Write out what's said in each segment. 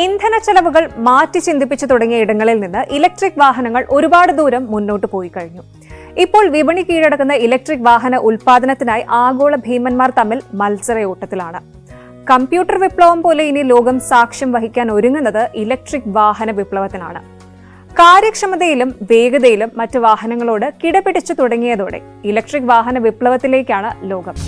ഇന്ധന ചെലവുകൾ മാറ്റി ചിന്തിപ്പിച്ചു തുടങ്ങിയ ഇടങ്ങളിൽ നിന്ന് ഇലക്ട്രിക് വാഹനങ്ങൾ ഒരുപാട് ദൂരം മുന്നോട്ട് പോയി കഴിഞ്ഞു. ഇപ്പോൾ വിപണി കീഴടക്കുന്ന ഇലക്ട്രിക് വാഹന ഉൽപാദനത്തിനായി ആഗോള ഭീമന്മാർ തമ്മിൽ മത്സരയോട്ടത്തിലാണ്. കമ്പ്യൂട്ടർ വിപ്ലവം പോലെ ഇനി ലോകം സാക്ഷ്യം വഹിക്കാൻ ഒരുങ്ങുന്നത് ഇലക്ട്രിക് വാഹന വിപ്ലവത്തിനാണ്. കാര്യക്ഷമതയിലും വേഗതയിലും മറ്റ് വാഹനങ്ങളോട് കിടപിടിച്ചു തുടങ്ങിയതോടെ ഇലക്ട്രിക് വാഹന വിപ്ലവത്തിലേക്കാണ് ലോകം.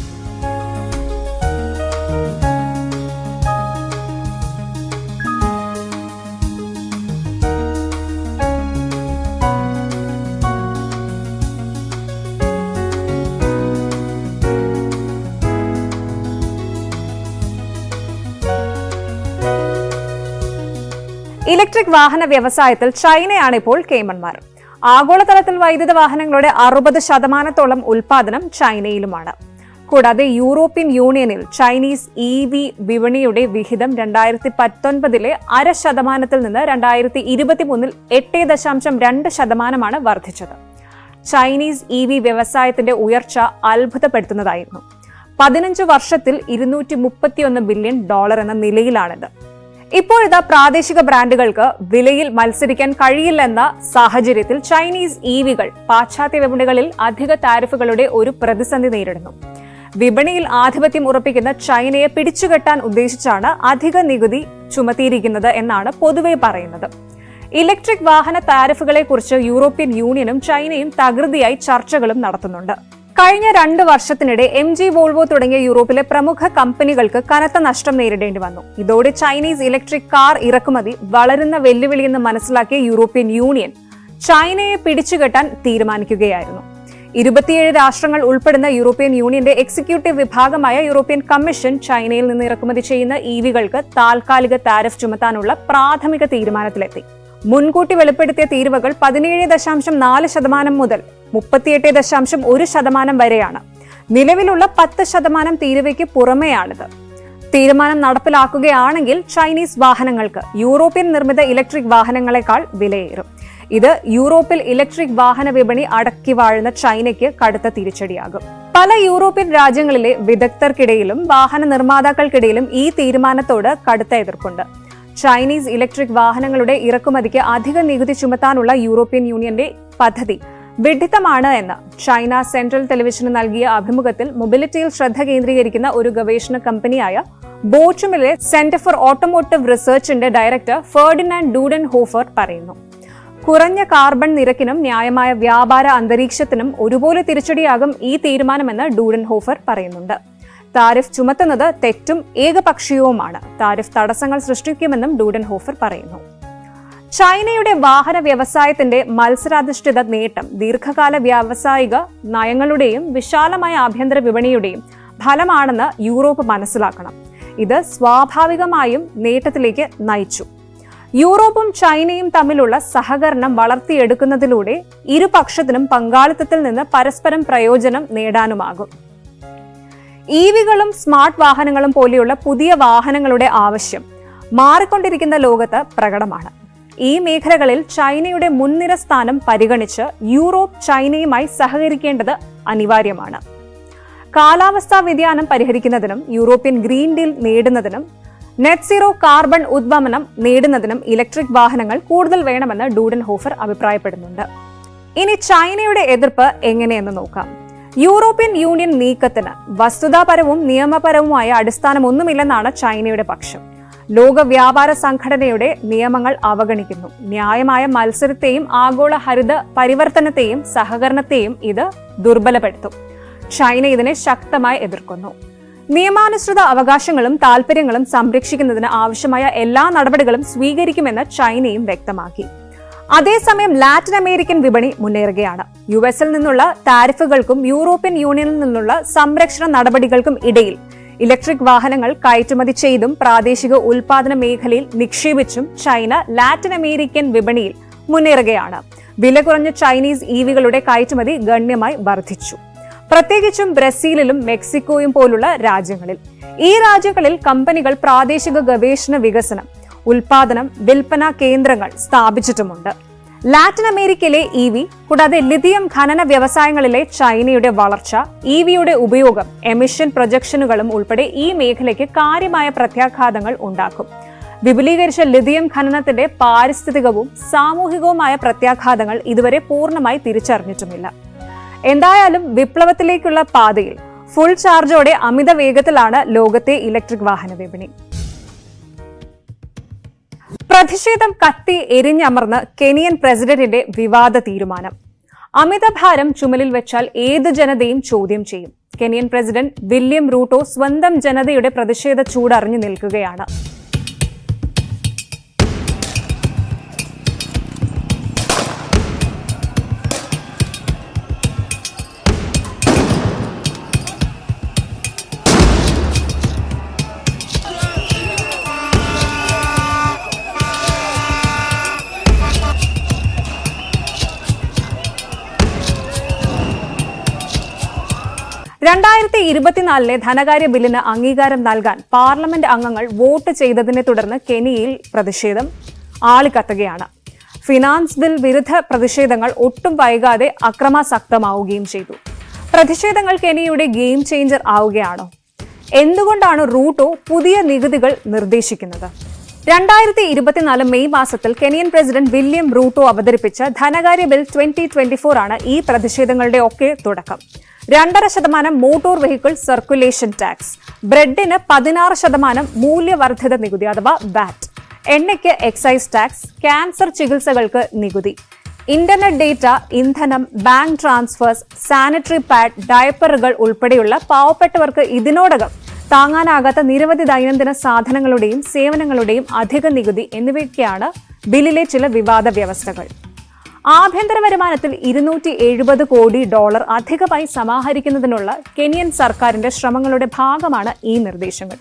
ഇലക്ട്രിക് വാഹന വ്യവസായത്തിൽ ചൈനയാണ് ഇപ്പോൾ കേമന്മാർ. ആഗോളതലത്തിൽ വൈദ്യുത വാഹനങ്ങളുടെ 60% ഉൽപാദനം ചൈനയിലുമാണ്. കൂടാതെ യൂറോപ്യൻ യൂണിയനിൽ ചൈനീസ് EV വിപണിയുടെ വിഹിതം 2019 0.5% നിന്ന് 2023 8.2% വർദ്ധിച്ചത്. ചൈനീസ് EV വ്യവസായത്തിന്റെ ഉയർച്ച അത്ഭുതപ്പെടുത്തുന്നതായിരുന്നു. 15 വർഷത്തിൽ $231 ബില്യൺ എന്ന നിലയിലാണിത്. ഇപ്പോഴത്തെ പ്രാദേശിക ബ്രാൻഡുകൾക്ക് വിലയിൽ മത്സരിക്കാൻ കഴിയില്ലെന്ന സാഹചര്യത്തിൽ ചൈനീസ് EVകൾ പാശ്ചാത്യ വിപണികളിൽ അധിക താരിഫുകളുടെ ഒരു പ്രതിസന്ധി നേരിടുന്നു. വിപണിയിൽ ആധിപത്യം ഉറപ്പിക്കുന്ന ചൈനയെ പിടിച്ചുകെട്ടാൻ ഉദ്ദേശിച്ചാണ് അധിക നികുതി ചുമത്തിയിരിക്കുന്നത് എന്നാണ് പൊതുവെ പറയുന്നത്. ഇലക്ട്രിക് വാഹന താരിഫുകളെക്കുറിച്ച് യൂറോപ്യൻ യൂണിയനും ചൈനയും തകൃതിയായി ചർച്ചകളും നടത്തുന്നുണ്ട്. കഴിഞ്ഞ 2 വർഷത്തിനിടെ MG വോൾവോ തുടങ്ങിയ യൂറോപ്പിലെ പ്രമുഖ കമ്പനികൾക്ക് കനത്ത നഷ്ടം നേരിടേണ്ടി വന്നു. ഇതോടെ ചൈനീസ് ഇലക്ട്രിക് കാർ ഇറക്കുമതി വളരുന്ന വെല്ലുവിളിയെന്ന് മനസ്സിലാക്കിയ യൂറോപ്യൻ യൂണിയൻ ചൈനയെ പിടിച്ചുകെട്ടാൻ തീരുമാനിക്കുകയായിരുന്നു. 27 രാഷ്ട്രങ്ങൾ ഉൾപ്പെടുന്ന യൂറോപ്യൻ യൂണിയന്റെ എക്സിക്യൂട്ടീവ് വിഭാഗമായ യൂറോപ്യൻ കമ്മീഷൻ ചൈനയിൽ നിന്ന് ഇറക്കുമതി ചെയ്യുന്ന EVകൾക്ക് താൽക്കാലിക താരിഫ് ചുമത്താനുള്ള പ്രാഥമിക തീരുമാനത്തിലെത്തി. മുൻകൂട്ടി വെളിപ്പെടുത്തിയ തീരുവകൾ 17.4% മുതൽ 38.1% വരെയാണ്. നിലവിലുള്ള 10% തീരുവയ്ക്ക് പുറമെയാണിത്. തീരുമാനം നടപ്പിലാക്കുകയാണെങ്കിൽ ചൈനീസ് വാഹനങ്ങൾക്ക് യൂറോപ്യൻ നിർമ്മിത ഇലക്ട്രിക് വാഹനങ്ങളെക്കാൾ വിലയേറും. ഇത് യൂറോപ്പിൽ ഇലക്ട്രിക് വാഹന വിപണി അടക്കി വാഴുന്ന ചൈനയ്ക്ക് കടുത്ത തിരിച്ചടിയാകും. പല യൂറോപ്യൻ രാജ്യങ്ങളിലെ വിദഗ്ധർക്കിടയിലും വാഹന നിർമ്മാതാക്കൾക്കിടയിലും ഈ തീരുമാനത്തോട് കടുത്ത എതിർപ്പുണ്ട്. ചൈനീസ് ഇലക്ട്രിക് വാഹനങ്ങളുടെ ഇറക്കുമതിക്ക് അധിക നികുതി ചുമത്താനുള്ള യൂറോപ്യൻ യൂണിയന്റെ പദ്ധതി വിഡ്ഢിത്തമാണ് എന്ന് ചൈന സെൻട്രൽ ടെലിവിഷന് നൽകിയ അഭിമുഖത്തിൽ മൊബിലിറ്റിയിൽ ശ്രദ്ധ കേന്ദ്രീകരിക്കുന്ന ഒരു ഗവേഷണ കമ്പനിയായ ബോച്ചുമിലെ സെന്റർ ഫോർ ഓട്ടോമോട്ടീവ് റിസർച്ചിന്റെ ഡയറക്ടർ ഫെർഡിനാൻഡ് ഡൂഡൻഹോഫർ പറയുന്നു. കുറഞ്ഞ കാർബൺ നിരക്കിനും ന്യായമായ വ്യാപാര അന്തരീക്ഷത്തിനും ഒരുപോലെ തിരിച്ചടിയാകും ഈ തീരുമാനമെന്ന് ഡൂഡൻഹോഫർ പറയുന്നുണ്ട്. താരിഫ് ചുമത്തുന്നത് തെറ്റും ഏകപക്ഷീയവുമാണ്. താരിഫ് തടസ്സങ്ങൾ സൃഷ്ടിക്കുമെന്നും ഡൂഡൻഹോഫർ പറയുന്നു. ചൈനയുടെ വാഹന വ്യവസായത്തിന്റെ മത്സരാധിഷ്ഠിത നേട്ടം ദീർഘകാല വ്യാവസായിക നയങ്ങളുടെയും വിശാലമായ ആഭ്യന്തര വിപണിയുടെയും ഫലമാണെന്ന് യൂറോപ്പ് മനസ്സിലാക്കണം. ഇത് സ്വാഭാവികമായും നേട്ടത്തിലേക്ക് നയിച്ചു. യൂറോപ്പും ചൈനയും തമ്മിലുള്ള സഹകരണം വളർത്തിയെടുക്കുന്നതിലൂടെ ഇരുപക്ഷത്തിനും പങ്കാളിത്തത്തിൽ നിന്ന് പരസ്പരം പ്രയോജനം നേടാനുമാകും. EVകളും സ്മാർട്ട് വാഹനങ്ങളും പോലെയുള്ള പുതിയ വാഹനങ്ങളുടെ ആവശ്യം മാറിക്കൊണ്ടിരിക്കുന്ന ലോകത്ത് പ്രകടമാണ്. ഈ മേഖലകളിൽ ചൈനയുടെ മുൻനിര സ്ഥാനം പരിഗണിച്ച് യൂറോപ്പ് ചൈനയുമായി സഹകരിക്കേണ്ടത് അനിവാര്യമാണ്. കാലാവസ്ഥാ വ്യതിയാനം പരിഹരിക്കുന്നതിനും യൂറോപ്യൻ ഗ്രീൻ ഡീൽ നേടുന്നതിനും നെറ്റ് സീറോ കാർബൺ ഉദ്വമനം നേടുന്നതിനും ഇലക്ട്രിക് വാഹനങ്ങൾ കൂടുതൽ വേണമെന്ന് ഡൂഡൻഹോഫർ അഭിപ്രായപ്പെടുന്നുണ്ട്. ഇനി ചൈനയുടെ എതിർപ്പ് എങ്ങനെയെന്ന് നോക്കാം. യൂറോപ്യൻ യൂണിയൻ നീക്കത്തിന് വസ്തുതാപരവും നിയമപരവുമായ അടിസ്ഥാനമൊന്നുമില്ലെന്നാണ് ചൈനയുടെ പക്ഷം. ലോക വ്യാപാര സംഘടനയുടെ നിയമങ്ങൾ അവഗണിക്കുന്നു. ന്യായമായ മത്സരത്തെയും ആഗോള ഹരിത പരിവർത്തനത്തെയും സഹകരണത്തെയും ഇത് ദുർബലപ്പെടുത്തും. ചൈന ഇതിനെ ശക്തമായി എതിർക്കുന്നു. നിയമാനുസൃത അവകാശങ്ങളും താൽപര്യങ്ങളും സംരക്ഷിക്കുന്നതിന് ആവശ്യമായ എല്ലാ നടപടികളും സ്വീകരിക്കുമെന്ന് ചൈനയും വ്യക്തമാക്കി. അതേസമയം ലാറ്റിൻ അമേരിക്കൻ വിപണി മുന്നേറുകയാണ്. US-ൽ നിന്നുള്ള താരിഫുകൾക്കും യൂറോപ്യൻ യൂണിയനിൽ നിന്നുള്ള സംരക്ഷണ നടപടികൾക്കും ഇടയിൽ ഇലക്ട്രിക് വാഹനങ്ങൾ കയറ്റുമതി ചെയ്തും പ്രാദേശിക ഉൽപാദന മേഖലയിൽ നിക്ഷേപിച്ചും ചൈന ലാറ്റിൻ അമേരിക്കൻ വിപണിയിൽ മുന്നേറുകയാണ്. വില കുറഞ്ഞ ചൈനീസ് EVകളുടെ കയറ്റുമതി ഗണ്യമായി വർദ്ധിച്ചു. പ്രത്യേകിച്ചും ബ്രസീലിലും മെക്സിക്കോയും പോലുള്ള രാജ്യങ്ങളിൽ. ഈ രാജ്യങ്ങളിൽ കമ്പനികൾ പ്രാദേശിക ഗവേഷണ വികസനം, ഉൽപാദനം, വിൽപ്പന കേന്ദ്രങ്ങൾ സ്ഥാപിച്ചിട്ടുമുണ്ട്. ലാറ്റിൻ അമേരിക്കയിലെ EV കൂടാതെ ലിഥിയം ഖനന വ്യവസായങ്ങളിലെ ചൈനയുടെ വളർച്ച, EVയുടെ ഉപയോഗം, എമിഷൻ പ്രൊജക്ഷനുകളും ഉൾപ്പെടെ ഈ മേഖലയ്ക്ക് കാര്യമായ പ്രത്യാഘാതങ്ങൾ ഉണ്ടാക്കും. വിപുലീകരിച്ച ലിഥിയം ഖനനത്തിന്റെ പാരിസ്ഥിതികവും സാമൂഹികവുമായ പ്രത്യാഘാതങ്ങൾ ഇതുവരെ പൂർണ്ണമായി തിരിച്ചറിഞ്ഞിട്ടുമില്ല. എന്തായാലും വിപ്ലവത്തിലേക്കുള്ള പാതയിൽ ഫുൾ ചാർജോടെ അമിത വേഗത്തിലാണ് ലോകത്തെ ഇലക്ട്രിക് വാഹന വിപണി. പ്രതിഷേധം കത്തി എരിഞ്ഞമർന്ന് കെനിയൻ പ്രസിഡന്റിന്റെ വിവാദ തീരുമാനം. അമിതഭാരം ചുമലിൽ വെച്ചാൽ ഏത് ജനതയും ചോദ്യം ചെയ്യും. കെനിയൻ പ്രസിഡന്റ് വില്യം റൂട്ടോ സ്വന്തം ജനതയുടെ പ്രതിഷേധ ചൂടറിഞ്ഞു നിൽക്കുകയാണ്. (2024) ധനകാര്യ ബില്ലിന് അംഗീകാരം നൽകാൻ പാർലമെന്റ് അംഗങ്ങൾ വോട്ട് ചെയ്തതിനെ തുടർന്ന് കെനിയയിൽ പ്രതിഷേധം ആളിക്കത്തുകയാണ്. ഫിനാൻസ് ബിൽ വിരുദ്ധ പ്രതിഷേധങ്ങൾ ഒട്ടും വൈകാതെ അക്രമാസക്തമാവുകയും ചെയ്തു. പ്രതിഷേധങ്ങൾ കെനിയയുടെ ഗെയിം ചേഞ്ചർ ആവുകയാണോ? എന്തുകൊണ്ടാണ് റൂട്ടോ പുതിയ നികുതികൾ നിർദ്ദേശിക്കുന്നത്? 2024 മെയ് മാസത്തിൽ കെനിയൻ പ്രസിഡന്റ് വില്യം റൂട്ടോ അവതരിപ്പിച്ച ധനകാര്യ ബിൽ 2024 ആണ് ഈ പ്രതിഷേധങ്ങളുടെ ഒക്കെ തുടക്കം. 2.5% മോട്ടോർ വെഹിക്കിൾ സർക്കുലേഷൻ ടാക്സ്, ബ്രെഡിന് 16% മൂല്യവർദ്ധിത നികുതി അഥവാ വാറ്റ്, എണ്ണയ്ക്ക് എക്സൈസ് ടാക്സ്, ക്യാൻസർ ചികിത്സകൾക്ക് നികുതി, ഇന്റർനെറ്റ് ഡേറ്റ, ഇന്ധനം, ബാങ്ക് ട്രാൻസ്ഫേഴ്സ്, സാനിറ്ററി പാഡ്, ഡയപ്പറുകൾ ഉൾപ്പെടെയുള്ള പാവപ്പെട്ടവർക്ക് ഇതിനോടകം താങ്ങാനാകാത്ത നിരവധി ദൈനംദിന സാധനങ്ങളുടെയും സേവനങ്ങളുടെയും അധിക നികുതി എന്നിവയൊക്കെയാണ് ബില്ലിലെ ചില വിവാദ വ്യവസ്ഥകൾ. ആഭ്യന്തര വരുമാനത്തിൽ $270 കോടി അധികമായി സമാഹരിക്കുന്നതിനുള്ള കെനിയൻ സർക്കാരിന്റെ ശ്രമങ്ങളുടെ ഭാഗമാണ് ഈ നിർദ്ദേശങ്ങൾ.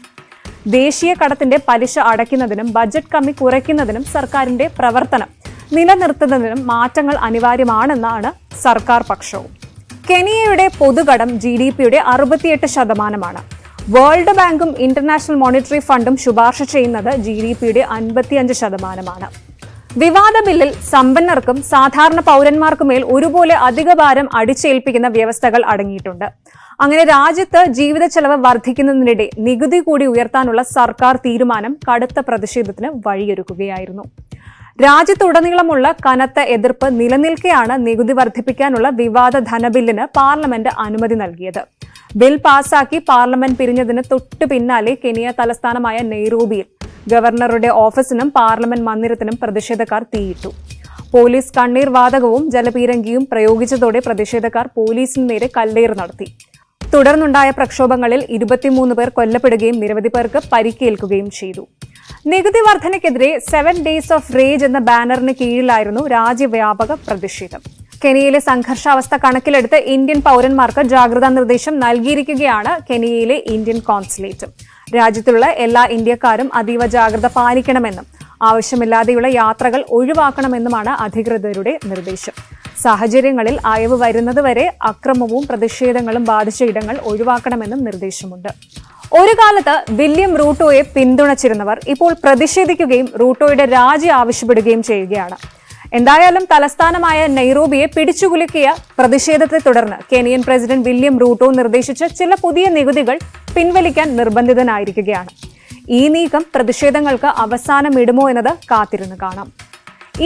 ദേശീയ കടത്തിന്റെ പലിശ അടയ്ക്കുന്നതിനും ബജറ്റ് കമ്മി കുറയ്ക്കുന്നതിനും സർക്കാരിന്റെ പ്രവർത്തനം നിലനിർത്തുന്നതിനും മാറ്റങ്ങൾ അനിവാര്യമാണെന്നാണ് സർക്കാർ പക്ഷവും. കെനിയയുടെ പൊതുകടം GDPയുടെ 68%. വേൾഡ് ബാങ്കും ഇന്റർനാഷണൽ മോണിറ്ററി ഫണ്ടും ശുപാർശ ചെയ്യുന്നത് GDPയുടെ 55%. വിവാദ ബില്ലിൽ സമ്പന്നർക്കും സാധാരണ പൗരന്മാർക്കുമേൽ ഒരുപോലെ അധിക ഭാരം അടിച്ചേൽപ്പിക്കുന്ന വ്യവസ്ഥകൾ അടങ്ങിയിട്ടുണ്ട്. അങ്ങനെ രാജ്യത്ത് ജീവിത ചെലവ് വർദ്ധിക്കുന്നതിനിടെ നികുതി കൂടി ഉയർത്താനുള്ള സർക്കാർ തീരുമാനം കടുത്ത പ്രതിഷേധത്തിന് വഴിയൊരുക്കുകയായിരുന്നു. രാജ്യത്തുടനീളമുള്ള കനത്ത എതിർപ്പ് നിലനിൽക്കെയാണ് നികുതി വർദ്ധിപ്പിക്കാനുള്ള വിവാദ ധനബില്ലിന് പാർലമെന്റ് അനുമതി നൽകിയത്. ബിൽ പാസാക്കി പാർലമെന്റ് പിരിഞ്ഞതിന് തൊട്ടു പിന്നാലെ കെനിയ തലസ്ഥാനമായ നെയ്റോബിയിൽ ഗവർണറുടെ ഓഫീസിനും പാർലമെന്റ് മന്ദിരത്തിനും പ്രതിഷേധക്കാർ തീയിട്ടു. പോലീസ് കണ്ണീർ വാതകവും ജലപീരങ്കിയും പ്രയോഗിച്ചതോടെ പ്രതിഷേധക്കാർ പോലീസിന് നേരെ കല്ലേറ് നടത്തി. തുടർന്നുണ്ടായ പ്രക്ഷോഭങ്ങളിൽ 23 പേർ കൊല്ലപ്പെടുകയും നിരവധി പേർക്ക് പരിക്കേൽക്കുകയും ചെയ്തു. നികുതി വർധനയ്ക്കെതിരെ 7 ഡേയ്സ് ഓഫ് റേജ് എന്ന ബാനറിന് കീഴിലായിരുന്നു രാജ്യവ്യാപക പ്രതിഷേധം. കെനിയയിലെ സംഘർഷാവസ്ഥ കണക്കിലെടുത്ത് ഇന്ത്യൻ പൗരന്മാർക്ക് ജാഗ്രതാ നിർദ്ദേശം നൽകിയിരിക്കുകയാണ് കെനിയയിലെ ഇന്ത്യൻ കോൺസുലേറ്റും. രാജ്യത്തുള്ള എല്ലാ ഇന്ത്യക്കാരും അതീവ ജാഗ്രത പാലിക്കണമെന്നും ആവശ്യമില്ലാതെയുള്ള യാത്രകൾ ഒഴിവാക്കണമെന്നുമാണ് അധികൃതരുടെ നിർദ്ദേശം. സാഹചര്യങ്ങളിൽ അയവ് വരുന്നതുവരെ അക്രമവും പ്രതിഷേധങ്ങളും ബാധിച്ച ഇടങ്ങൾ ഒഴിവാക്കണമെന്നും നിർദ്ദേശമുണ്ട്. ഒരു കാലത്ത് വില്യം റൂട്ടോയെ പിന്തുണച്ചിരുന്നവർ ഇപ്പോൾ പ്രതിഷേധിക്കുകയും റൂട്ടോയുടെ രാജി ആവശ്യപ്പെടുകയും ചെയ്യുകയാണ്. എന്തായാലും തലസ്ഥാനമായ നെയ്റോബിയെ പിടിച്ചുകുലുക്കിയ പ്രതിഷേധത്തെ തുടർന്ന് കെനിയൻ പ്രസിഡന്റ് വില്യം റൂട്ടോ നിർദ്ദേശിച്ച ചില പുതിയ നികുതികൾ പിൻവലിക്കാൻ നിർബന്ധിതനായിരിക്കുകയാണ്. ഈ നീക്കം പ്രതിഷേധങ്ങൾക്ക് അവസാനമിടുമോ എന്നത് കാത്തിരുന്ന് കാണാം.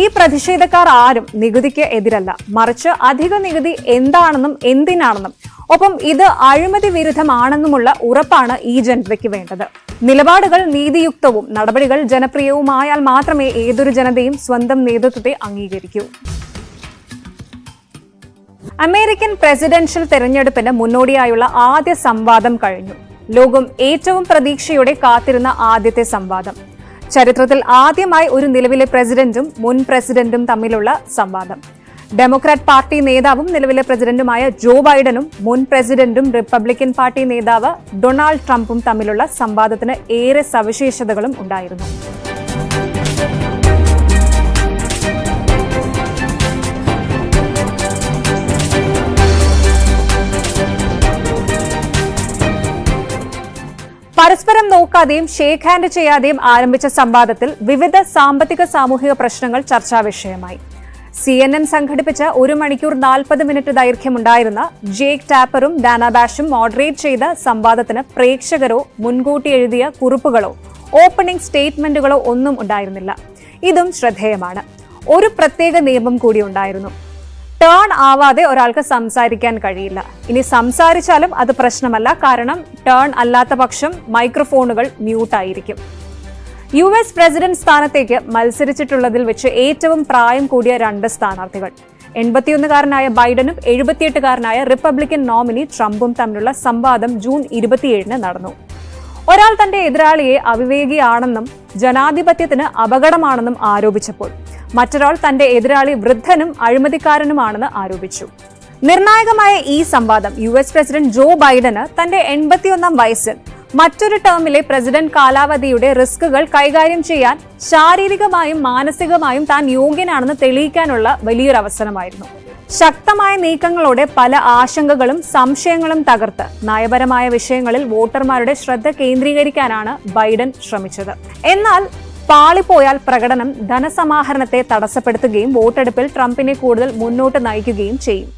ഈ പ്രതിഷേധക്കാർ ആരും നികുതിക്ക് എതിരല്ല, മറിച്ച് അധിക നികുതി എന്താണെന്നും എന്തിനാണെന്നും ഒപ്പം ഇത് അഴിമതി വിരുദ്ധമാണെന്നുമുള്ള ഉറപ്പാണ് ഈ ജനതയ്ക്ക് വേണ്ടത്. നിലപാടുകൾ നീതിയുക്തവും നടപടികൾ ജനപ്രിയവുമായാൽ മാത്രമേ ഏതൊരു ജനതയും സ്വന്തം നേതൃത്വത്തെ അംഗീകരിക്കൂ. അമേരിക്കൻ പ്രസിഡൻഷ്യൽ തെരഞ്ഞെടുപ്പിന് മുന്നോടിയായുള്ള ആദ്യ സംവാദം കഴിഞ്ഞു. ലോകം ഏറ്റവും പ്രതീക്ഷയോടെ കാത്തിരുന്ന ആദ്യത്തെ സംവാദം. ചരിത്രത്തിൽ ആദ്യമായി ഒരു നിലവിലെ പ്രസിഡന്റും മുൻ പ്രസിഡന്റും തമ്മിലുള്ള സംവാദം. ഡെമോക്രാറ്റ് പാർട്ടി നേതാവും നിലവിലെ പ്രസിഡന്റുമായ ജോ ബൈഡനും മുൻ പ്രസിഡന്റും റിപ്പബ്ലിക്കൻ പാർട്ടി നേതാവ് ഡൊണാൾഡ് ട്രംപും തമ്മിലുള്ള സംവാദത്തിന് ഏറെ സവിശേഷതകളും ഉണ്ടായിരുന്നു. പരസ്പരം നോക്കാതെയും ഷേക്ക് ഹാൻഡ് ചെയ്യാതെയും ആരംഭിച്ച സംവാദത്തിൽ വിവിധ സാമ്പത്തിക സാമൂഹിക പ്രശ്നങ്ങൾ ചർച്ചാ വിഷയമായി. CNN സംഘടിപ്പിച്ച 1 മണിക്കൂർ 40 മിനിറ്റ് ദൈർഘ്യമുണ്ടായിരുന്ന ജേക്ക് ടാപ്പറും ഡാന ബാഷും മോഡറേറ്റ് ചെയ്ത സംവാദത്തിന് പ്രേക്ഷകരോ മുൻകൂട്ടി എഴുതിയ കുറിപ്പുകളോ ഓപ്പണിംഗ് സ്റ്റേറ്റ്മെന്റുകളോ ഒന്നും ഉണ്ടായിരുന്നില്ല. ഇതും ശ്രദ്ധേയമാണ്. ഒരു പ്രത്യേക നിയമം കൂടി ഉണ്ടായിരുന്നു. ടേൺ ആവാതെ ഒരാൾക്ക് സംസാരിക്കാൻ കഴിയില്ല. ഇനി സംസാരിച്ചാലും അത് പ്രശ്നമല്ല, കാരണം ടേൺ അല്ലാത്ത പക്ഷം മൈക്രോഫോണുകൾ മ്യൂട്ടായിരിക്കും. US പ്രസിഡന്റ് സ്ഥാനത്തേക്ക് മത്സരിച്ചിട്ടുള്ളതിൽ വെച്ച് ഏറ്റവും പ്രായം കൂടിയ 2 സ്ഥാനാർത്ഥികൾ. 81-കാരനായ ബൈഡനും 78-കാരനായ റിപ്പബ്ലിക്കൻ നോമിനി ട്രംപും തമ്മിലുള്ള സംവാദം ജൂൺ 27-ന് നടന്നു. ഒരാൾ തന്റെ എതിരാളിയെ അവിവേകിയാണെന്നും ജനാധിപത്യത്തിന് അപകടമാണെന്നും ആരോപിച്ചപ്പോൾ മറ്റൊരാൾ തന്റെ എതിരാളി വൃദ്ധനും അഴിമതിക്കാരനുമാണെന്ന് ആരോപിച്ചു. നിർണായകമായ ഈ സംവാദം US പ്രസിഡന്റ് ജോ ബൈഡന് തന്റെ 81-ാം വയസ്സിൽ മറ്റൊരു ടേമിലെ പ്രസിഡന്റ് കാലാവധിയുടെ റിസ്കുകൾ കൈകാര്യം ചെയ്യാൻ ശാരീരികമായും മാനസികമായും താൻ യോഗ്യനാണെന്ന് തെളിയിക്കാനുള്ള വലിയൊരു അവസരമായിരുന്നു. ശക്തമായ നീക്കങ്ങളോടെ പല ആശങ്കകളും സംശയങ്ങളും തകർത്ത് നയപരമായ വിഷയങ്ങളിൽ വോട്ടർമാരുടെ ശ്രദ്ധ കേന്ദ്രീകരിക്കാനാണ് ബൈഡൻ ശ്രമിച്ചത്. എന്നാൽ പാളിപ്പോയാൽ പ്രകടനം ധനസമാഹരണത്തെ തടസ്സപ്പെടുത്തുകയും വോട്ടെടുപ്പിൽ ട്രംപിനെ കൂടുതൽ മുന്നോട്ട് നയിക്കുകയും ചെയ്യും.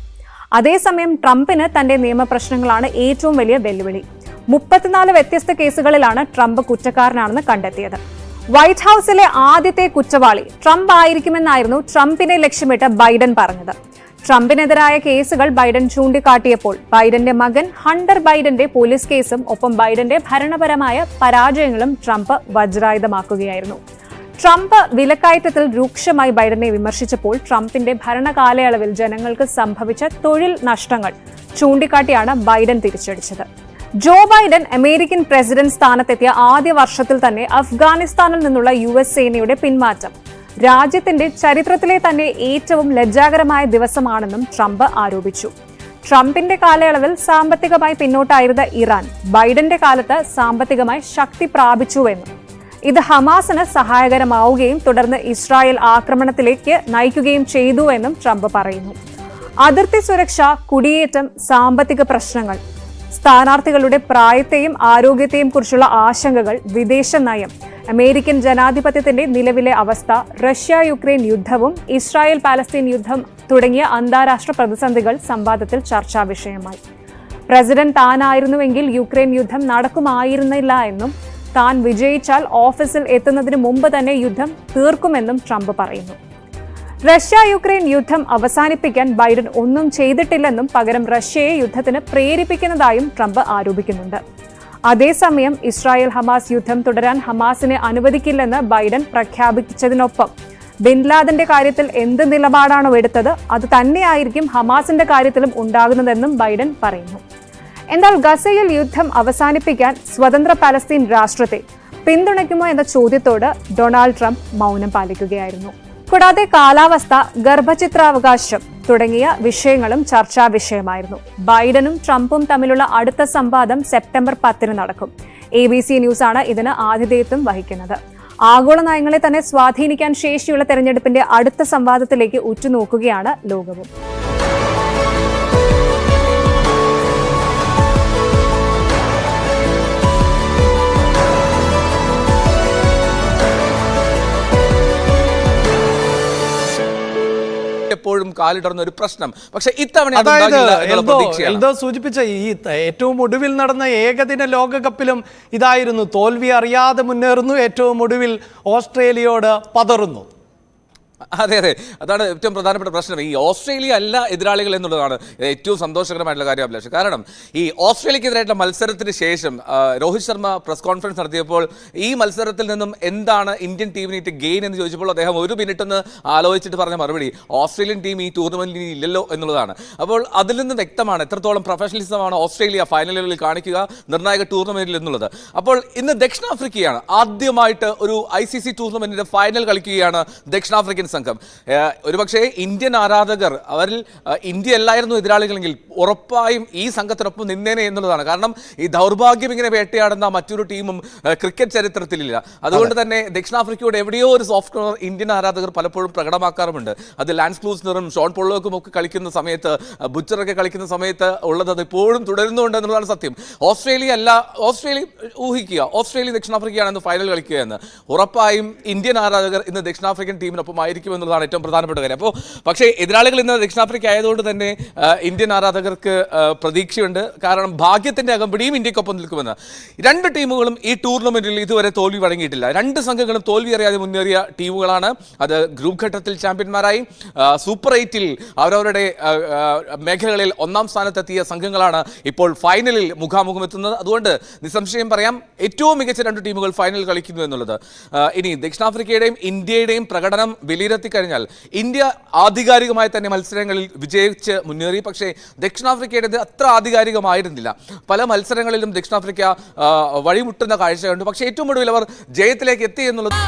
അതേസമയം ട്രംപിന് തന്റെ നിയമപ്രശ്നങ്ങളാണ് ഏറ്റവും വലിയ വെല്ലുവിളി. 34 വ്യത്യസ്ത കേസുകളിലാണ് ട്രംപ് കുറ്റക്കാരനാണെന്ന് കണ്ടെത്തിയത്. വൈറ്റ് ഹൌസിലെ ആദ്യത്തെ കുറ്റവാളി ട്രംപ് ആയിരിക്കുമെന്നായിരുന്നു ട്രംപിനെ ലക്ഷ്യമിട്ട് ബൈഡൻ പറഞ്ഞത്. ട്രംപിനെതിരായ കേസുകൾ ബൈഡൻ ചൂണ്ടിക്കാട്ടിയപ്പോൾ ബൈഡന്റെ മകൻ ഹണ്ടർ ബൈഡന്റെ പോലീസ് കേസും ഒപ്പം ബൈഡന്റെ ഭരണപരമായ പരാജയങ്ങളും ട്രംപ് വജ്രായുധമാക്കുകയായിരുന്നു. ട്രംപ് വിലക്കയറ്റത്തിൽ രൂക്ഷമായി ബൈഡനെ വിമർശിച്ചപ്പോൾ ട്രംപിന്റെ ഭരണകാലയളവിൽ ജനങ്ങൾക്ക് സംഭവിച്ച തൊഴിൽ നഷ്ടങ്ങൾ ചൂണ്ടിക്കാട്ടിയാണ് ബൈഡൻ തിരിച്ചടിച്ചത്. ജോ ബൈഡൻ അമേരിക്കൻ പ്രസിഡന്റ് സ്ഥാനത്തെത്തിയ ആദ്യ വർഷത്തിൽ തന്നെ അഫ്ഗാനിസ്ഥാനിൽ നിന്നുള്ള US സേനയുടെ പിന്മാറ്റം രാജ്യത്തിന്റെ ചരിത്രത്തിലെ തന്നെ ഏറ്റവും ലജ്ജാകരമായ ദിവസമാണെന്നും ട്രംപ് ആരോപിച്ചു. ട്രംപിന്റെ കാലയളവിൽ സാമ്പത്തികമായി പിന്നോട്ടായിരുന്ന ഇറാൻ ബൈഡന്റെ കാലത്ത് സാമ്പത്തികമായി ശക്തി പ്രാപിച്ചുവെന്നും ഇത് ഹമാസിന് സഹായകരമാവുകയും തുടർന്ന് ഇസ്രായേൽ ആക്രമണത്തിലേക്ക് നയിക്കുകയും ചെയ്തുവെന്നും ട്രംപ് പറയുന്നു. അതിർത്തി സുരക്ഷ, കുടിയേറ്റം, സാമ്പത്തിക പ്രശ്നങ്ങൾ, സ്ഥാനാർത്ഥികളുടെ പ്രായത്തെയും ആരോഗ്യത്തെയും കുറിച്ചുള്ള ആശങ്കകൾ, വിദേശ നയം, അമേരിക്കൻ ജനാധിപത്യത്തിന്റെ നിലവിലെ അവസ്ഥ, റഷ്യ-യുക്രൈൻ യുദ്ധവും ഇസ്രായേൽ പാലസ്തീൻ യുദ്ധം തുടങ്ങിയ അന്താരാഷ്ട്ര പ്രതിസന്ധികൾ സംവാദത്തിൽ ചർച്ചാ വിഷയമായി. പ്രസിഡന്റ് താനായിരുന്നുവെങ്കിൽ യുക്രൈൻ യുദ്ധം നടക്കുമായിരുന്നില്ല എന്നും താൻ വിജയിച്ചാൽ ഓഫീസിൽ എത്തുന്നതിന് മുമ്പ് തന്നെ യുദ്ധം തീർക്കുമെന്നും ട്രംപ് പറയുന്നു. റഷ്യ-യുക്രൈൻ യുദ്ധം അവസാനിപ്പിക്കാൻ ബൈഡൻ ഒന്നും ചെയ്തിട്ടില്ലെന്നും പകരം റഷ്യയെ യുദ്ധത്തിന് പ്രേരിപ്പിക്കുന്നതായും ട്രംപ് ആരോപിക്കുന്നുണ്ട്. അതേസമയം ഇസ്രായേൽ ഹമാസ് യുദ്ധം തുടരാൻ ഹമാസിനെ അനുവദിക്കില്ലെന്ന് ബൈഡൻ പ്രഖ്യാപിച്ചതിനൊപ്പം ബിൻ ലാദന്റെ കാര്യത്തിൽ എന്ത് നിലപാടാണോ എടുത്തത് അത് തന്നെയായിരിക്കും ഹമാസിന്റെ കാര്യത്തിലും ഉണ്ടാകുന്നതെന്നും ബൈഡൻ പറയുന്നു. എന്നാൽ ഗസയിൽ യുദ്ധം അവസാനിപ്പിക്കാൻ സ്വതന്ത്ര പലസ്തീൻ രാഷ്ട്രത്തെ പിന്തുണയ്ക്കുമോ എന്ന ചോദ്യത്തോട് ഡൊണാൾഡ് ട്രംപ് മൗനം പാലിക്കുകയായിരുന്നു. കൂടാതെ കാലാവസ്ഥ, ഗർഭചിത്രാവകാശം തുടങ്ങിയ വിഷയങ്ങളും ചർച്ചാ വിഷയമായിരുന്നു. ബൈഡനും ട്രംപും തമ്മിലുള്ള അടുത്ത സംവാദം സെപ്റ്റംബർ 10-ന് നടക്കും. ABC ന്യൂസാണ് ഇതിന് ആതിഥേയത്വം വഹിക്കുന്നത്. ആഗോള നയങ്ങളെ തന്നെ സ്വാധീനിക്കാൻ ശേഷിയുള്ള തെരഞ്ഞെടുപ്പിന്റെ അടുത്ത സംവാദത്തിലേക്ക് ഉറ്റുനോക്കുകയാണ് ലോകവും. എപ്പോഴും കാലിടർന്ന ഒരു പ്രശ്നം. പക്ഷെ ഇത്തവണ സൂചിപ്പിച്ച ഈ ഏറ്റവും ഒടുവിൽ നടന്ന ഏകദിന ലോകകപ്പിലും ഇതായിരുന്നു. തോൽവി അറിയാതെ മുന്നേറുന്നു, ഏറ്റവും ഒടുവിൽ ഓസ്ട്രേലിയയോട് പതറുന്നു. അതെ അതെ, അതാണ് ഏറ്റവും പ്രധാനപ്പെട്ട പ്രശ്നം. ഈ ഓസ്ട്രേലിയ അല്ല എതിരാളികൾ എന്നുള്ളതാണ് ഏറ്റവും സന്തോഷകരമായിട്ടുള്ള കാര്യം അഭിലാഷ്. കാരണം ഈ ഓസ്ട്രേലിയക്കെതിരായിട്ടുള്ള മത്സരത്തിന് ശേഷം രോഹിത് ശർമ്മ പ്രസ് കോൺഫറൻസ് നടത്തിയപ്പോൾ ഈ മത്സരത്തിൽ നിന്നും എന്താണ് ഇന്ത്യൻ ടീമിന് ഗെയിൻ എന്ന് ചോദിച്ചപ്പോൾ അദ്ദേഹം 1 മിനിറ്റ് ഒന്ന് ആലോചിച്ചിട്ട് പറഞ്ഞ മറുപടി ഓസ്ട്രേലിയൻ ടീം ഈ ടൂർണമെന്റിൽ ഇല്ലല്ലോ എന്നുള്ളതാണ്. അപ്പോൾ അതിൽ നിന്ന് വ്യക്തമാണ് എത്രത്തോളം പ്രൊഫഷണലിസമാണ് ഓസ്ട്രേലിയ ഫൈനലുകളിൽ കാണിക്കുക നിർണായക ടൂർണമെന്റിൽ എന്നുള്ളത്. അപ്പോൾ ഇന്ന് ദക്ഷിണാഫ്രിക്കയാണ് ആദ്യമായിട്ട് ഒരു ICC ടൂർണമെന്റിന്റെ ഫൈനൽ കളിക്കുകയാണ് ദക്ഷിണാഫ്രിക്കൻ സംഘം. ഒരുപക്ഷെ ഇന്ത്യൻ ആരാധകർ അവരിൽ ഇന്ത്യ അല്ലായിരുന്നു എതിരാളികളെങ്കിൽ ഉറപ്പായും ഈ സംഘത്തിനൊപ്പം നിന്നേനെ എന്നുള്ളതാണ്. കാരണം ഈ ദൗർഭാഗ്യം ഇങ്ങനെ വേട്ടയാടുന്ന മറ്റൊരു ടീമും ക്രിക്കറ്റ് ചരിത്രത്തിലില്ല. അതുകൊണ്ട് തന്നെ ദക്ഷിണാഫ്രിക്കയോട് എവിടെയോ ഒരു സോഫ്റ്റ് കോർണർ ഇന്ത്യൻ ആരാധകർ പലപ്പോഴും പ്രകടമാക്കാറുമുണ്ട്. അത് ലാൻസ് ക്ലൂസ്നറും ഷോൺ പൊള്ളോക്കും ഒക്കെ കളിക്കുന്ന സമയത്ത്, ബുച്ചറൊക്കെ കളിക്കുന്ന സമയത്ത് ഉള്ളത് അത് ഇപ്പോഴും തുടരുന്നുണ്ട് എന്നുള്ളതാണ് സത്യം. ഓസ്ട്രേലിയ ഊഹിക്കുക, ഓസ്ട്രേലിയ ദക്ഷിണാഫ്രിക്കയാണെന്ന് ഫൈനൽ കളിക്കുക എന്ന്. ഉറപ്പായും ഇന്ത്യൻ ആരാധകർ ഇന്ന് ദക്ഷിണാഫ്രിക്കൻ ടീമിനൊപ്പമായി ഇരിക്കുമെന്നുള്ളതാണ് ഏറ്റവും പ്രധാനപ്പെട്ട കാര്യം. അപ്പോൾ പക്ഷേ എതിരാളികൾ ഇന്ന് ദക്ഷിണാഫ്രിക്ക ആയതുകൊണ്ട് തന്നെ ഇന്ത്യൻ ആരാധകർക്ക് പ്രതീക്ഷയുണ്ട്. കാരണം ഭാഗ്യത്തിന്റെ അകമ്പടിയും ഇന്ത്യക്കൊപ്പം നിൽക്കുമെന്ന്. രണ്ട് ടീമുകളും ഈ ടൂർണമെന്റിൽ ഇതുവരെ തോൽവി വഴങ്ങിയിട്ടില്ല. രണ്ട് സംഘങ്ങളും തോൽവി അറിയാതെ മുന്നേറിയ ടീമുകളാണ്. അത് ഗ്രൂപ്പ് ഘട്ടത്തിൽ ചാമ്പ്യന്മാരായി സൂപ്പർ 8-ൽ അവരവരുടെ മേഖലകളിൽ ഒന്നാം സ്ഥാനത്തെത്തിയ സംഘങ്ങളാണ് ഇപ്പോൾ ഫൈനലിൽ മുഖാമുഖം എത്തുന്നത്. അതുകൊണ്ട് നിസ്സംശയം പറയാം ഏറ്റവും മികച്ച രണ്ട് ടീമുകൾ ഫൈനൽ കളിക്കുന്നു എന്നുള്ളത്. ഇനി ദക്ഷിണാഫ്രിക്കയുടെയും ഇന്ത്യയുടെയും പ്രകടനം വിലയിരുത്തി കഴിഞ്ഞാൽ ഇന്ത്യ ആധികാരികമായി തന്നെ മത്സരങ്ങളിൽ വിജയിച്ച് മുന്നേറി. പക്ഷേ ദക്ഷിണാഫ്രിക്കയുടേത് അത്ര ആധികാരികമായിരുന്നില്ല. പല മത്സരങ്ങളിലും ദക്ഷിണാഫ്രിക്ക വഴിമുട്ടുന്ന കാഴ്ച കണ്ടു. പക്ഷേ ഏറ്റവും ഒടുവിൽ അവർ ജയത്തിലേക്ക് എത്തി എന്നുള്ളത്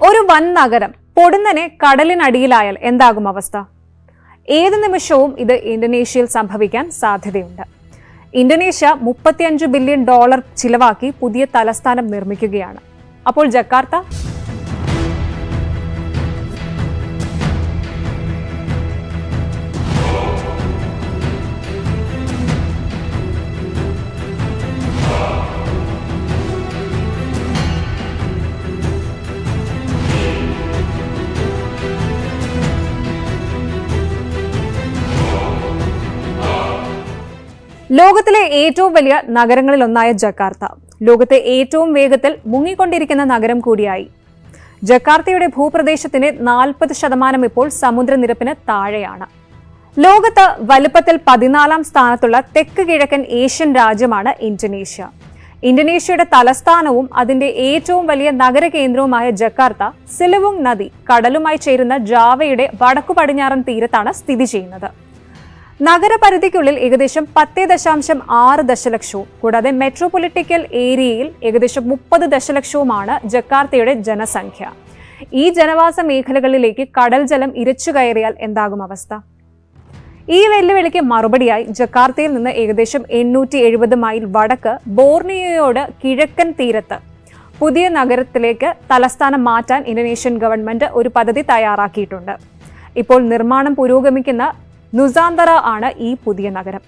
ഒരു വൻ നഗരം പൊടുന്നനെ കടലിനടിയിലായാൽ എന്താകും അവസ്ഥ? ഏത് നിമിഷവും ഇത് ഇന്തോനേഷ്യയിൽ സംഭവിക്കാൻ സാധ്യതയുണ്ട്. ഇന്തോനേഷ്യ $35 ബില്യൺ ചിലവാക്കി പുതിയ തലസ്ഥാനം നിർമ്മിക്കുകയാണ്. അപ്പോൾ ജക്കാർത്ത? ലോകത്തിലെ ഏറ്റവും വലിയ നഗരങ്ങളിലൊന്നായ ജക്കാർത്ത ലോകത്തെ ഏറ്റവും വേഗത്തിൽ മുങ്ങിക്കൊണ്ടിരിക്കുന്ന നഗരം കൂടിയായി. ജക്കാർത്തയുടെ ഭൂപ്രദേശത്തിന്റെ 40% ഇപ്പോൾ സമുദ്രനിരപ്പിന് താഴെയാണ്. ലോകത്ത് വലുപ്പത്തിൽ 14-ാം സ്ഥാനത്തുള്ള തെക്ക് കിഴക്കൻ ഏഷ്യൻ രാജ്യമാണ് ഇന്തോനേഷ്യ. ഇന്തോനേഷ്യയുടെ തലസ്ഥാനവും അതിന്റെ ഏറ്റവും വലിയ നഗര കേന്ദ്രവുമായ ജക്കാർത്ത സിലിവുങ് നദി കടലുമായി ചേരുന്ന ജാവയുടെ വടക്കു പടിഞ്ഞാറൻ തീരത്താണ് സ്ഥിതി ചെയ്യുന്നത്. നഗരപരിധിക്കുള്ളിൽ ഏകദേശം 10.6 ദശലക്ഷവും കൂടാതെ മെട്രോപൊളിറ്റിക്കൽ ഏരിയയിൽ ഏകദേശം 30 ദശലക്ഷവുമാണ് ജക്കാർത്തയുടെ ജനസംഖ്യ. ഈ ജനവാസ മേഖലകളിലേക്ക് കടൽ ജലം ഇരച്ചു കയറിയാൽ എന്താകും അവസ്ഥ? ഈ വെല്ലുവിളിക്ക് മറുപടിയായി ജക്കാർത്തയിൽ നിന്ന് ഏകദേശം 870 മൈൽ വടക്ക് ബോർണിയോയോട് കിഴക്കൻ തീരത്ത് പുതിയ നഗരത്തിലേക്ക് തലസ്ഥാനം മാറ്റാൻ ഇന്തോനേഷ്യൻ ഗവൺമെന്റ് ഒരു പദ്ധതി തയ്യാറാക്കിയിട്ടുണ്ട്. ഇപ്പോൾ നിർമ്മാണം പുരോഗമിക്കുന്ന നുസാന്തറ ആണ് ഈ പുതിയ നഗരം.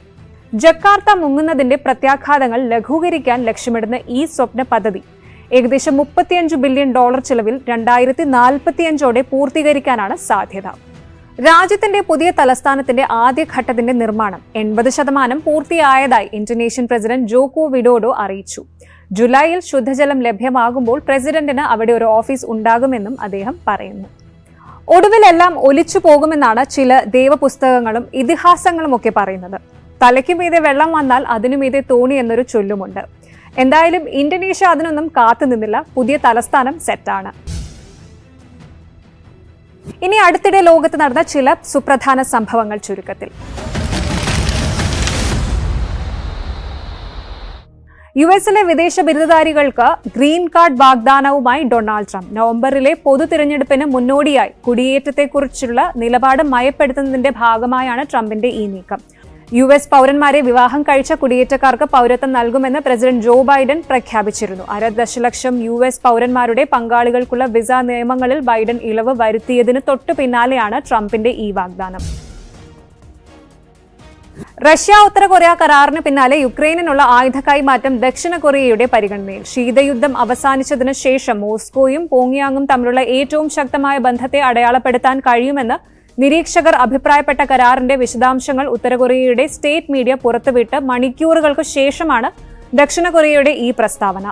ജക്കാർത്ത മുങ്ങുന്നതിന്റെ പ്രത്യാഘാതങ്ങൾ ലഘൂകരിക്കാൻ ലക്ഷ്യമിടുന്ന ഈ സ്വപ്ന പദ്ധതി ഏകദേശം $35 ബില്യൺ ചിലവിൽ 2045ഓടെ പൂർത്തീകരിക്കാനാണ് സാധ്യത. രാജ്യത്തിന്റെ പുതിയ തലസ്ഥാനത്തിന്റെ ആദ്യഘട്ടത്തിന്റെ നിർമ്മാണം 80% പൂർത്തിയായതായി ഇന്തോനേഷ്യൻ പ്രസിഡന്റ് ജോക്കോ വിഡോഡോ അറിയിച്ചു. ജൂലൈയിൽ ശുദ്ധജലം ലഭ്യമാകുമ്പോൾ പ്രസിഡന്റിന് അവിടെ ഒരു ഓഫീസ് ഉണ്ടാകുമെന്നും അദ്ദേഹം പറയുന്നു. ഒടുവിലെല്ലാം ഒലിച്ചു പോകുമെന്നാണ് ചില ദേവപുസ്തകങ്ങളും ഇതിഹാസങ്ങളും ഒക്കെ പറയുന്നത്. തലയ്ക്ക് മീതെ വെള്ളം വന്നാൽ അതിനുമീതെ തോണി എന്നൊരു ചൊല്ലുമുണ്ട്. എന്തായാലും ഇന്തോനേഷ്യ അതിനൊന്നും കാത്തുനിന്നില്ല. പുതിയ തലസ്ഥാനം സെറ്റാണ്. ഇനി അടുത്തിടെ ലോകത്ത് നടന്ന ചില സുപ്രധാന സംഭവങ്ങൾ ചുരുക്കത്തിൽ. യുഎസിലെ വിദേശ ബിരുദധാരികൾക്ക് ഗ്രീൻ കാർഡ് വാഗ്ദാനവുമായി ഡൊണാൾഡ് ട്രംപ്. നവംബറിലെ പൊതു തിരഞ്ഞെടുപ്പിന് മുന്നോടിയായി കുടിയേറ്റത്തെക്കുറിച്ചുള്ള നിലപാട് മയപ്പെടുത്തുന്നതിന്റെ ഭാഗമായാണ് ട്രംപിന്റെ ഈ നീക്കം. യുഎസ് പൗരന്മാരെ വിവാഹം കഴിച്ച കുടിയേറ്റക്കാർക്ക് പൗരത്വം നൽകുമെന്ന് പ്രസിഡന്റ് ജോ ബൈഡൻ പ്രഖ്യാപിച്ചിരുന്നു. 1.5 ദശലക്ഷം യുഎസ് പൗരന്മാരുടെ പങ്കാളികൾക്കുള്ള വിസ നിയമങ്ങളിൽ ബൈഡൻ ഇളവ് വരുത്തിയതിന് തൊട്ടു പിന്നാലെയാണ് ട്രംപിന്റെ ഈ വാഗ്ദാനം. റഷ്യ ഉത്തര കൊറിയ കരാറിന് പിന്നാലെ യുക്രൈനിനുള്ള ആയുധ കൈമാറ്റം ദക്ഷിണ കൊറിയയുടെ പരിഗണനയിൽ. ശീതയുദ്ധം അവസാനിച്ചതിനു ശേഷം മോസ്കോയും പോങ്യാങ്ങും തമ്മിലുള്ള ഏറ്റവും ശക്തമായ ബന്ധത്തെ അടയാളപ്പെടുത്താൻ കഴിയുമെന്ന് നിരീക്ഷകർ അഭിപ്രായപ്പെട്ട കരാറിന്റെ വിശദാംശങ്ങൾ ഉത്തര കൊറിയയുടെ സ്റ്റേറ്റ് മീഡിയ പുറത്തുവിട്ട് മണിക്കൂറുകൾക്ക് ശേഷമാണ് ദക്ഷിണ കൊറിയയുടെ ഈ പ്രസ്താവന.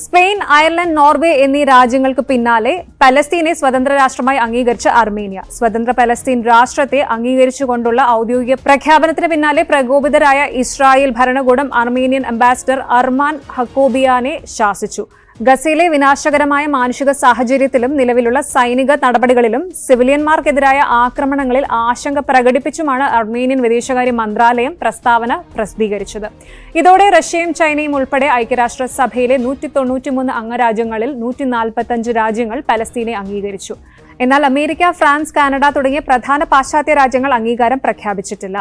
സ്പെയിൻ, അയർലൻഡ്, നോർവേ എന്നീ രാജ്യങ്ങൾക്ക് പിന്നാലെ പലസ്തീനെ സ്വതന്ത്ര രാഷ്ട്രമായി അംഗീകരിച്ച അർമേനിയ. സ്വതന്ത്ര പലസ്തീൻ രാഷ്ട്രത്തെ അംഗീകരിച്ചുകൊണ്ടുള്ള ഔദ്യോഗിക പ്രഖ്യാപനത്തിന് പിന്നാലെ പ്രകോപിതരായ ഇസ്രായേൽ ഭരണകൂടം അർമേനിയൻ അംബാസിഡർ അർമാൻ ഹക്കോബിയാനെ ശാസിച്ചു. ഗസയിലെ വിനാശകരമായ മാനുഷിക സാഹചര്യത്തിലും നിലവിലുള്ള സൈനിക നടപടികളിലും സിവിലിയന്മാർക്കെതിരായ ആക്രമണങ്ങളിൽ ആശങ്ക പ്രകടിപ്പിച്ചുമാണ് അർമേനിയൻ വിദേശകാര്യ മന്ത്രാലയം പ്രസ്താവന പ്രസിദ്ധീകരിച്ചത്. ഇതോടെ റഷ്യയും ചൈനയും ഉൾപ്പെടെ ഐക്യരാഷ്ട്രസഭയിലെ 193 അംഗരാജ്യങ്ങളിൽ 145 രാജ്യങ്ങൾ പലസ്തീനെ അംഗീകരിച്ചു. എന്നാൽ അമേരിക്ക, ഫ്രാൻസ്, കാനഡ തുടങ്ങിയ പ്രധാന പാശ്ചാത്യ രാജ്യങ്ങൾ അംഗീകാരം പ്രഖ്യാപിച്ചിട്ടില്ല.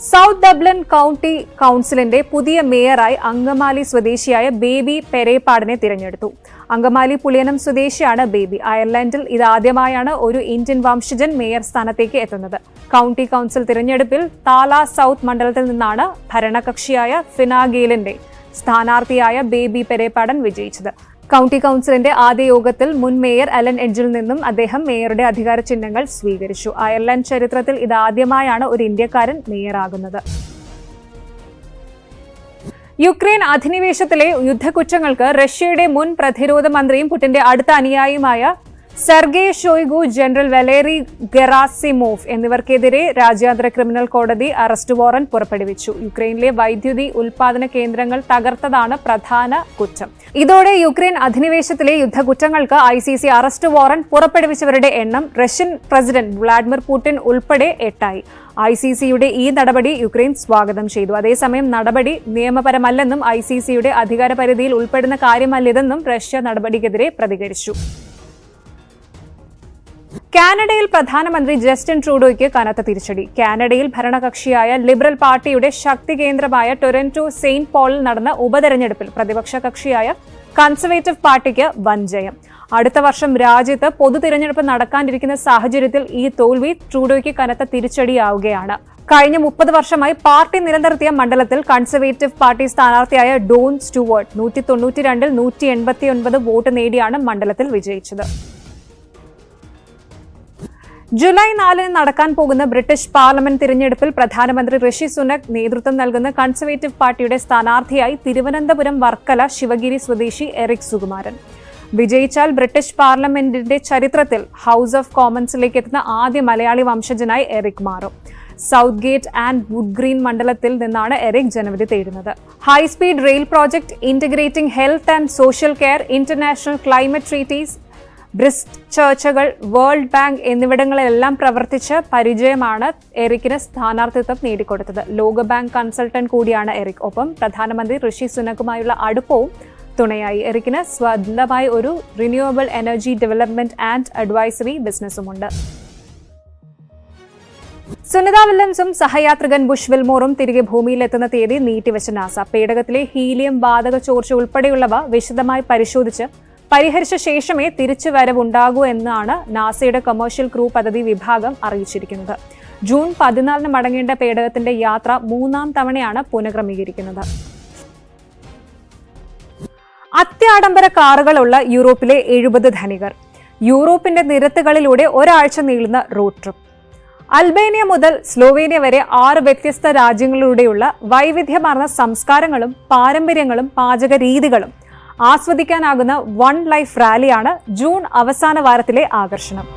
സൗത്ത് ഡബ്ലിൻ കൗണ്ടി കൗൺസിലിന്റെ പുതിയ മേയറായി അങ്കമാലി സ്വദേശിയായ ബേബി പെരേപ്പാടിനെ തിരഞ്ഞെടുത്തു. അങ്കമാലി പുളിയനം സ്വദേശിയാണ് ബേബി. അയർലൻഡിൽ ഇതാദ്യമായാണ് ഒരു ഇന്ത്യൻ വംശജൻ മേയർ സ്ഥാനത്തേക്ക് എത്തുന്നത്. കൗണ്ടി കൗൺസിൽ തിരഞ്ഞെടുപ്പിൽ താല സൗത്ത് മണ്ഡലത്തിൽ നിന്നാണ് ഭരണകക്ഷിയായ ഫിനാഗേലിന്റെ സ്ഥാനാർത്ഥിയായ ബേബി പെരേപ്പാടൻ വിജയിച്ചത്. കൗണ്ടി കൗൺസിലിന്റെ ആദ്യ യോഗത്തിൽ മുൻ മേയർ അലൻ എഡ്ജിൽ നിന്നും അദ്ദേഹം മേയറുടെ അധികാര ചിഹ്നങ്ങൾ സ്വീകരിച്ചു. അയർലൻഡ് ചരിത്രത്തിൽ ഇതാദ്യമായാണ് ഒരു ഇന്ത്യക്കാരൻ മേയറാകുന്നത്. യുക്രൈൻ അധിനിവേശത്തിലെ യുദ്ധക്കുറ്റങ്ങൾക്ക് റഷ്യയുടെ മുൻ പ്രതിരോധ മന്ത്രിയും പുടിന്റെ അടുത്ത അനുയായിയുമായ സെർഗേ ഷോയ്ഗു, ജനറൽ വലേറി ഗെറാസിമോവ് എന്നിവർക്കെതിരെ രാജ്യാന്തര ക്രിമിനൽ കോടതി അറസ്റ്റ് വാറന്റ് പുറപ്പെടുവിച്ചു. യുക്രൈനിലെ വൈദ്യുതി ഉൽപാദന കേന്ദ്രങ്ങൾ തകർത്തതാണ് പ്രധാന കുറ്റം. ഇതോടെ യുക്രൈൻ അധിനിവേശത്തിലെ യുദ്ധക്കുറ്റങ്ങൾക്ക് ICC അറസ്റ്റ് വാറന്റ് പുറപ്പെടുവിച്ചവരുടെ എണ്ണം റഷ്യൻ പ്രസിഡന്റ് വ്ളാഡിമിർ പുടിൻ ഉൾപ്പെടെ 8ആയി. ICCയുടെ ഈ നടപടി യുക്രൈൻ സ്വാഗതം ചെയ്തു. അതേസമയം നടപടി നിയമപരമല്ലെന്നും ICCയുടെ അധികാരപരിധിയിൽ ഉൾപ്പെടുന്ന കാര്യമല്ലിതെന്നും റഷ്യ നടപടിക്കെതിരെ പ്രതികരിച്ചു. കാനഡയിൽ പ്രധാനമന്ത്രി ജസ്റ്റിൻ ട്രൂഡോയ്ക്ക് കനത്ത തിരിച്ചടി. കാനഡയിൽ ഭരണകക്ഷിയായ ലിബറൽ പാർട്ടിയുടെ ശക്തി കേന്ദ്രമായ ടൊറന്റോ സെയിന്റ് പോളിൽ നടന്ന ഉപതെരഞ്ഞെടുപ്പിൽ പ്രതിപക്ഷ കക്ഷിയായ കൺസർവേറ്റീവ് പാർട്ടിക്ക് വൻ ജയം. അടുത്ത വർഷം രാജ്യത്ത് പൊതു തിരഞ്ഞെടുപ്പ് നടക്കാനിരിക്കുന്ന സാഹചര്യത്തിൽ ഈ തോൽവി ട്രൂഡോയ്ക്ക് കനത്ത തിരിച്ചടിയാവുകയാണ്. കഴിഞ്ഞ 30 വർഷമായി പാർട്ടി നിലനിർത്തിയ മണ്ഡലത്തിൽ കൺസർവേറ്റീവ് പാർട്ടി സ്ഥാനാർത്ഥിയായ ഡോൺ സ്റ്റുവർട്ട് 192-ൽ 189 വോട്ട് നേടിയാണ് മണ്ഡലത്തിൽ വിജയിച്ചത്. ജൂലൈ 4 നടക്കാൻ പോകുന്ന ബ്രിട്ടീഷ് പാർലമെന്റ് തിരഞ്ഞെടുപ്പിൽ പ്രധാനമന്ത്രി ഋഷി സുനക് നേതൃത്വം നൽകുന്ന കൺസർവേറ്റീവ് പാർട്ടിയുടെ സ്ഥാനാർത്ഥിയായി തിരുവനന്തപുരം വർക്കല ശിവഗിരി സ്വദേശി എറിക് സുകുമാരൻ. വിജയിച്ചാൽ ബ്രിട്ടീഷ് പാർലമെന്റിന്റെ ചരിത്രത്തിൽ ഹൌസ് ഓഫ് കോമൺസിലേക്ക് എത്തുന്ന ആദ്യ മലയാളി വംശജനായി എറിക് മാറും. Southgate and Wood Green മണ്ഡലത്തിൽ നിന്നാണ് എറിക് ജനവിധി തേടുന്നത്. High speed rail project, integrating health and social care, international climate treaties, Brexit ചർച്ചകൾ, വേൾഡ് ബാങ്ക് എന്നിവിടങ്ങളിലെല്ലാം പ്രവർത്തിച്ച പരിചയമാണ് എറിക്കിന് സ്ഥാനാർത്ഥിത്വം നേടിക്കൊടുത്തത്. ലോകബാങ്ക് കൺസൾട്ടന്റ് കൂടിയാണ് എറിക്. ഒപ്പം പ്രധാനമന്ത്രി ഋഷി സുനക്കുമായുള്ള അടുപ്പവും തുണയായി. എറിക്കിന് സ്വന്തമായി ഒരു renewable energy development and advisory ബിസിനസ്സുമുണ്ട്. സുനിത വില്യംസും സഹയാത്രികൻ ബുഷ് വിൽമോറും തിരികെ ഭൂമിയിലെത്തുന്ന തീയതി നീട്ടിവെച്ച നാസ. പേടകത്തിലെ ഹീലിയം വാതക ചോർച്ച ഉൾപ്പെടെയുള്ളവ വിശദമായി പരിശോധിച്ച് പരിഹരിച്ച ശേഷമേ തിരിച്ചുവരവുണ്ടാകൂ എന്നാണ് നാസയുടെ കൊമേഴ്ഷ്യൽ ക്രൂ പദ്ധതി വിഭാഗം അറിയിച്ചിരിക്കുന്നത്. ജൂൺ 14 മടങ്ങേണ്ട പേടകത്തിന്റെ യാത്ര 3ാം തവണയാണ് പുനഃക്രമീകരിക്കുന്നത്. അത്യാഡംബര കാറുകളുള്ള യൂറോപ്പിലെ 70 ധനികർ. യൂറോപ്പിന്റെ നിരത്തുകളിലൂടെ ഒരാഴ്ച നീളുന്ന റോഡ് ട്രിപ്പ്. അൽബേനിയ മുതൽ സ്ലോവേനിയ വരെ 6 വ്യത്യസ്ത രാജ്യങ്ങളിലൂടെയുള്ള വൈവിധ്യമാർന്ന സംസ്കാരങ്ങളും പാരമ്പര്യങ്ങളും പാചക രീതികളും ആസ്വദിക്കാനാകുന്ന വൺ ലൈഫ് റാലിയാണ് ജൂൺ അവസാന വാരത്തിലെ ആകർഷണം.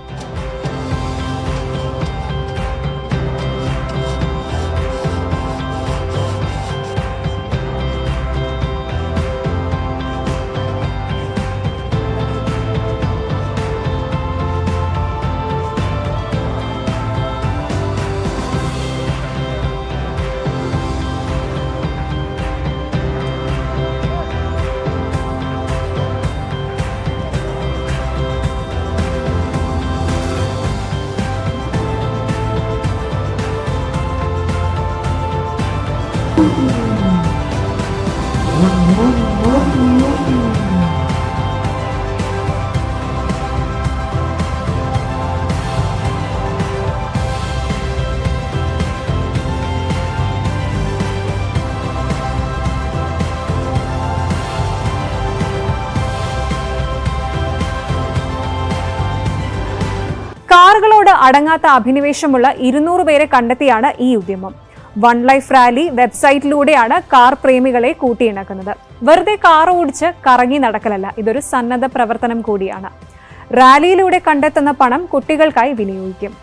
കാറുകളോട് അടങ്ങാത്ത അഭിനിവേശമുള്ള 200 പേരെ കണ്ടെത്തിയാണ് ഈ ഉദ്യമം. വൺ ലൈഫ് റാലി വെബ്സൈറ്റിലൂടെയാണ് കാർ പ്രേമികളെ കൂട്ടിയിണക്കുന്നത്. വെറുതെ കാർ ഓടിച്ച് കറങ്ങി നടക്കലല്ല, ഇതൊരു സന്നദ്ധ പ്രവർത്തനം കൂടിയാണ്. റാലിയിലൂടെ കണ്ടെത്തുന്ന പണം കുട്ടികൾക്കായി വിനിയോഗിക്കും.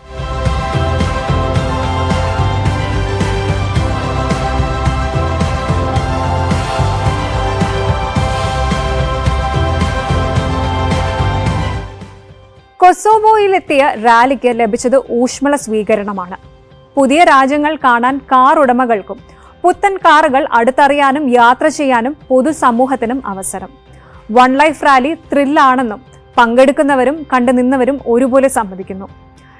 കൊസോവോയിലെത്തിയ റാലിക്ക് ലഭിച്ചത് ഊഷ്മള സ്വീകരണമാണ്. പുതിയ രാജ്യങ്ങൾ കാണാൻ കാർ ഉടമകൾക്കും പുത്തൻ കാറുകൾ അടുത്തറിയാനും യാത്ര ചെയ്യാനും പൊതുസമൂഹത്തിനും അവസരം. വൺ ലൈഫ് റാലി ത്രില്ലാണെന്നും പങ്കെടുക്കുന്നവരും കണ്ടുനിന്നവരും ഒരുപോലെ സമ്മതിക്കുന്നു.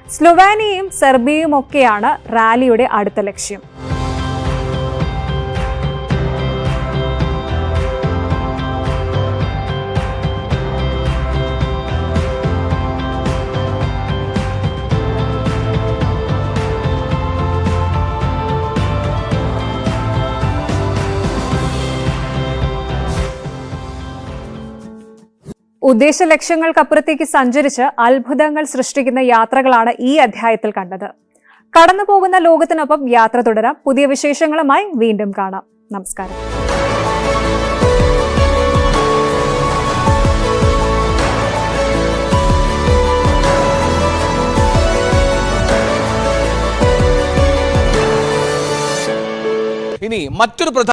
സ്ലൊവാനിയയും സെർബിയയും ഒക്കെയാണ് റാലിയുടെ അടുത്ത ലക്ഷ്യം. ഉദ്ദേശ ലക്ഷ്യങ്ങൾക്കപ്പുറത്തേക്ക് സഞ്ചരിച്ച് അത്ഭുതങ്ങൾ സൃഷ്ടിക്കുന്ന യാത്രകളാണ് ഈ അധ്യായത്തിൽ കണ്ടത്. കടന്നുപോകുന്ന ലോകത്തിനൊപ്പം യാത്ര തുടരാം. പുതിയ വിശേഷങ്ങളുമായി വീണ്ടും കാണാം. നമസ്കാരം. ഇനി മറ്റൊരു